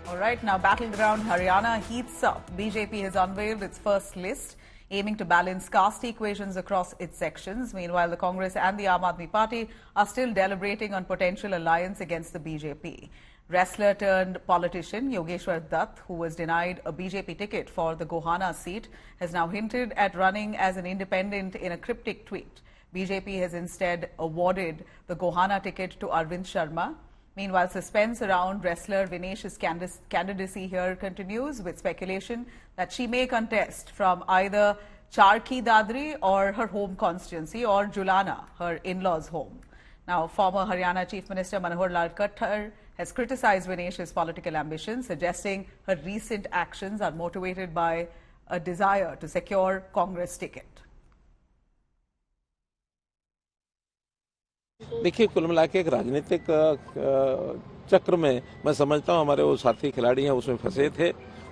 All right, now battleground Haryana heats up. BJP has unveiled its first list, aiming to balance caste equations across its sections. Meanwhile, the Congress and the Aam Aadmi Party are still deliberating on potential alliance against the BJP. Wrestler turned politician Yogeshwar Dutt, who was denied a BJP ticket for the Gohana seat, has now hinted at running as an independent in a cryptic tweet. BJP has instead awarded the Gohana ticket to Arvind Sharma. Meanwhile, suspense around wrestler Vinesh's candidacy here continues, with speculation that she may contest from either Charkhi Dadri or her home constituency, or Julana, her in-laws' home. Now, former Haryana Chief Minister Manohar Lal Khattar has criticized Vinesh's political ambitions, suggesting her recent actions are motivated by a desire to secure Congress ticket. देखिए, कुल मिला के एक राजनीतिक चक्र में मैं समझता हूं हमारे वो साथी खिलाड़ी हैं उसमें फंसे थे,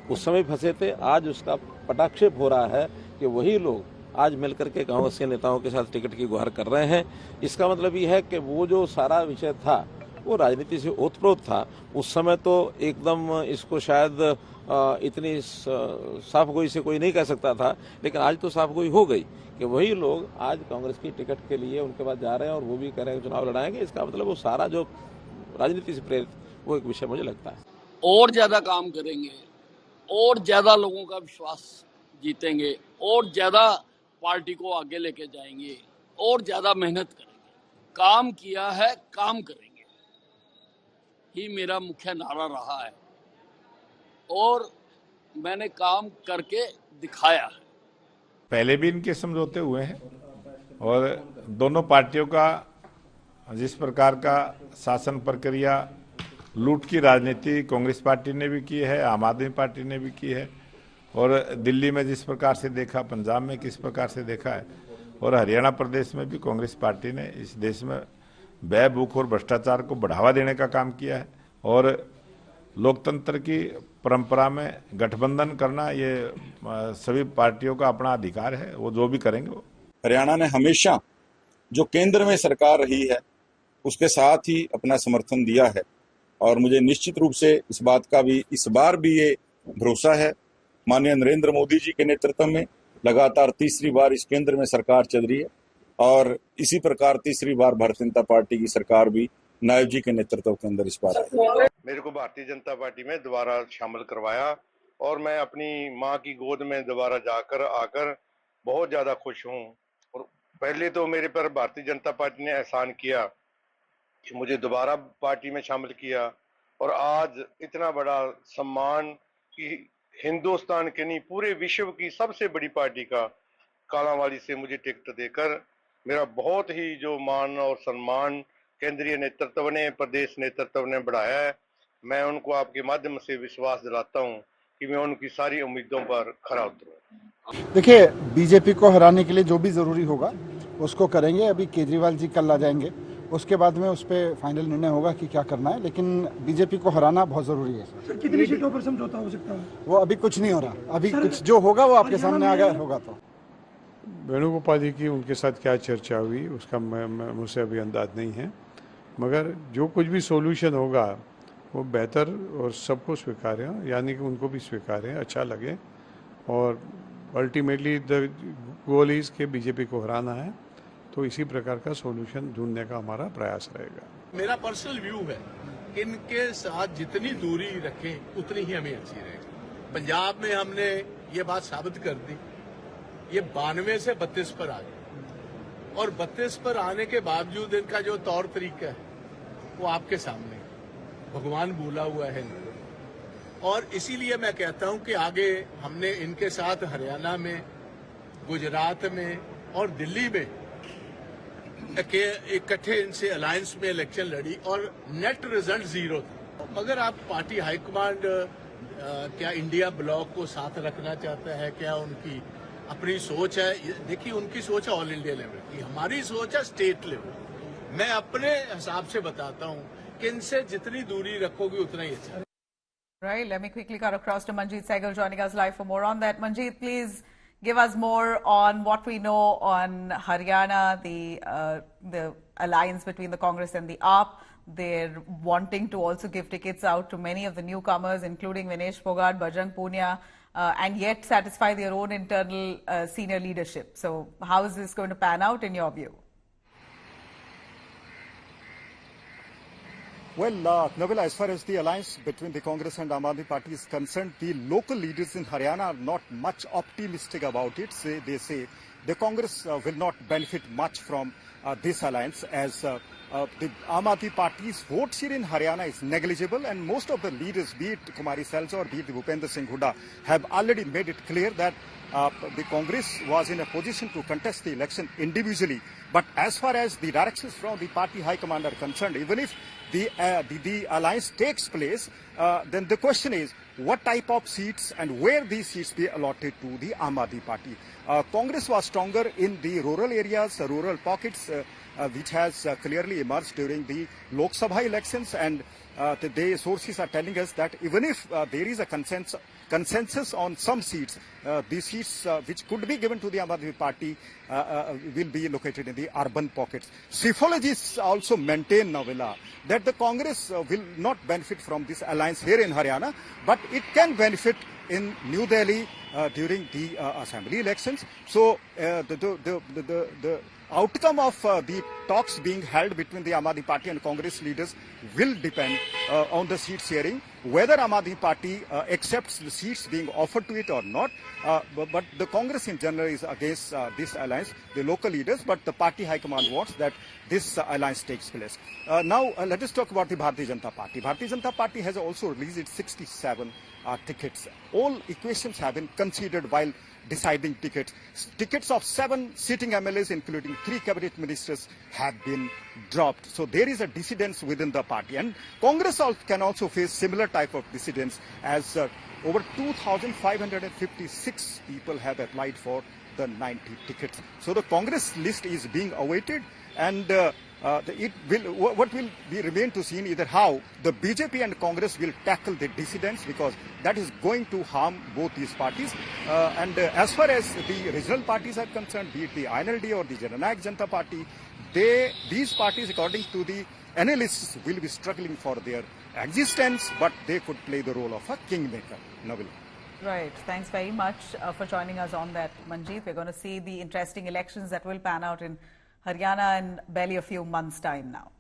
उस समय फंसे थे। आज उसका पटाक्षेप हो रहा है कि वही लोग आज मिलकर के कांग्रेस के नेताओं के साथ टिकट की गुहार कर रहे हैं। इसका मतलब ये है कि वो जो सारा विषय था वो राजनीति से ओतप्रोत था। उस समय तो एकदम इसको शायद इतनी साफ गोई से कोई नहीं कह सकता था, लेकिन आज तो साफ गोई हो गई कि वही लोग आज कांग्रेस की टिकट के लिए उनके पास जा रहे हैं और वो भी कह रहे हैं चुनाव लड़ाएंगे। इसका मतलब वो सारा जो राजनीति से प्रेरित वो एक विषय मुझे लगता है। और ज्यादा काम करेंगे, और ज्यादा लोगों का विश्वास जीतेंगे, और ज्यादा पार्टी को आगे लेके जाएंगे, और ज्यादा मेहनत करेंगे। काम किया है, काम करेंगे ही मेरा मुख्य नारा रहा है और मैंने काम करके दिखाया है। पहले भी इनके समझौते हुए हैं और दोनों पार्टियों का जिस प्रकार का शासन प्रक्रिया लूट की राजनीति कांग्रेस पार्टी ने भी की है, आम आदमी पार्टी ने भी की है, और दिल्ली में जिस प्रकार से देखा, पंजाब में किस प्रकार से देखा है, और हरियाणा प्रदेश में भी कांग्रेस पार्टी ने इस देश में व्यय भूख और भ्रष्टाचार को बढ़ावा देने का काम किया है। और लोकतंत्र की परंपरा में गठबंधन करना ये सभी पार्टियों का अपना अधिकार है, वो जो भी करेंगे वो। हरियाणा ने हमेशा जो केंद्र में सरकार रही है उसके साथ ही अपना समर्थन दिया है और मुझे निश्चित रूप से इस बात का भी इस बार भी ये भरोसा है। माननीय नरेंद्र मोदी जी के नेतृत्व में लगातार तीसरी बार इस केंद्र में सरकार चल रही है और इसी प्रकार तीसरी बार भारतीय जनता पार्टी की सरकार भी नायब जी के नेतृत्व के अंदर इस बार आई। मेरे को भारतीय जनता पार्टी में दोबारा शामिल करवाया और मैं अपनी मां की गोद में दोबारा जाकर आकर बहुत ज्यादा खुश हूं। और पहले तो मेरे पर भारतीय जनता पार्टी ने एहसान किया कि मुझे दोबारा पार्टी में शामिल किया और आज इतना बड़ा सम्मान कि हिंदुस्तान के नहीं पूरे विश्व की सबसे बड़ी पार्टी का कालांवाली से मुझे टिकट देकर मेरा बहुत ही जो मान और सम्मान केंद्रीय नेतृत्व ने, प्रदेश नेतृत्व ने बढ़ाया है। मैं उनको आपके माध्यम से विश्वास दिलाता हूं कि मैं उनकी सारी उम्मीदों पर खरा उतरूं। देखिए, बीजेपी को हराने के लिए जो भी जरूरी होगा उसको करेंगे। अभी केजरीवाल जी कल आ जाएंगे, उसके बाद में उस पर फाइनल निर्णय होगा कि क्या करना है, लेकिन बीजेपी को हराना बहुत जरूरी है। सर, कितनी सीटों पर समझौता हो सकता है? वो अभी कुछ नहीं हो रहा, अभी कुछ जो होगा वो आपके सामने अगर होगा तो। वेणुगोपाल जी की उनके साथ क्या चर्चा हुई उसका मुझसे अभी अंदाज नहीं है, मगर जो कुछ भी सॉल्यूशन होगा वो बेहतर और सबको स्वीकार्य है, यानी कि उनको भी स्वीकार्य है, अच्छा लगे। और अल्टीमेटली द गोल इज के बीजेपी को हराना है, तो इसी प्रकार का सॉल्यूशन ढूंढने का हमारा प्रयास रहेगा। मेरा पर्सनल व्यू है, इनके साथ जितनी दूरी रखें उतनी ही हमें अच्छी रहेगी। पंजाब में हमने ये बात साबित कर दी, ये 92 से 32 पर आ गए और 32 पर आने के बावजूद इनका जो तौर तरीका है वो आपके सामने भगवान बोला हुआ है। और इसीलिए मैं कहता हूं कि आगे हमने इनके साथ हरियाणा में, गुजरात में और दिल्ली में इकट्ठे इनसे अलायंस में इलेक्शन लड़ी और नेट रिजल्ट 0 था। मगर आप पार्टी हाईकमांड क्या इंडिया ब्लॉक को साथ रखना चाहता है, क्या उनकी अपनी सोच है? देखिए, उनकी सोच है ऑल इंडिया लेवल की, हमारी सोच है स्टेट लेवल। मैं अपने हिसाब से बताता हूं कि इनसे जितनी दूरी रखोगे उतना ही अच्छा। Right, let me quickly cut across to Manjeet Sehgal joining us live for more on that. Manjeet, please give us more on what we know on Haryana, the alliance between the Congress and the AAP, They're wanting to also give tickets out to many of the newcomers, including Vinesh Fogart, Bajrang Punia, and yet satisfy their own internal senior leadership. So how is this going to pan out in your view? Well, Nabila, as far as the alliance between the Congress and Aam Aadmi Party is concerned, the local leaders in Haryana are not much optimistic about it. They say the Congress will not benefit much from this alliance, as the Aam Aadmi Party's vote share in Haryana is negligible, and most of the leaders, be it Kumari Selja or be it Bhupender Singh Hooda, have already made it clear that the Congress was in a position to contest the election individually. But as far as the directions from the party high command are concerned, even if the alliance takes place, then the question is what type of seats and where these seats be allotted to the Aam Aadmi Party. Congress was stronger in the rural areas, rural pockets, which has clearly emerged during the Lok Sabha elections, and the sources are telling us that even if there is a consensus on some seats, these seats which could be given to the Aam Aadmi Party will be located in the urban pockets. Psephologists also maintain, Nabila, that the Congress will not benefit from this alliance here in Haryana, but it can benefit in New Delhi during the assembly elections. So the outcome of the talks being held between the Aam Aadmi Party and Congress leaders will depend on the seat sharing, whether Aam Aadmi Party accepts the seats being offered to it or not. But the Congress in general is against this alliance, the local leaders, but the party high command wants that this alliance takes place. Now let us talk about the Bharatiya Janata Party. Bharatiya Janata Party has also released its 67 tickets. All equations have been considered while deciding tickets. Tickets of 7 sitting MLAs, including 3 cabinet ministers, have been dropped. So there is a dissidence within the party, and Congress can also face similar type of dissidence, as over 2,556 people have applied for the 90 tickets. So the Congress list is being awaited, and what will be remain to see either how the BJP and Congress will tackle the dissidents, because that is going to harm both these parties. And as far as the regional parties are concerned, be it the INLD or the Jananayak Janata Party, these parties, according to the analysts, will be struggling for their existence, but they could play the role of a kingmaker. Nabila. Right. Thanks very much for joining us on that, Manjeet. We're going to see the interesting elections that will pan out in Haryana in barely a few months' time now.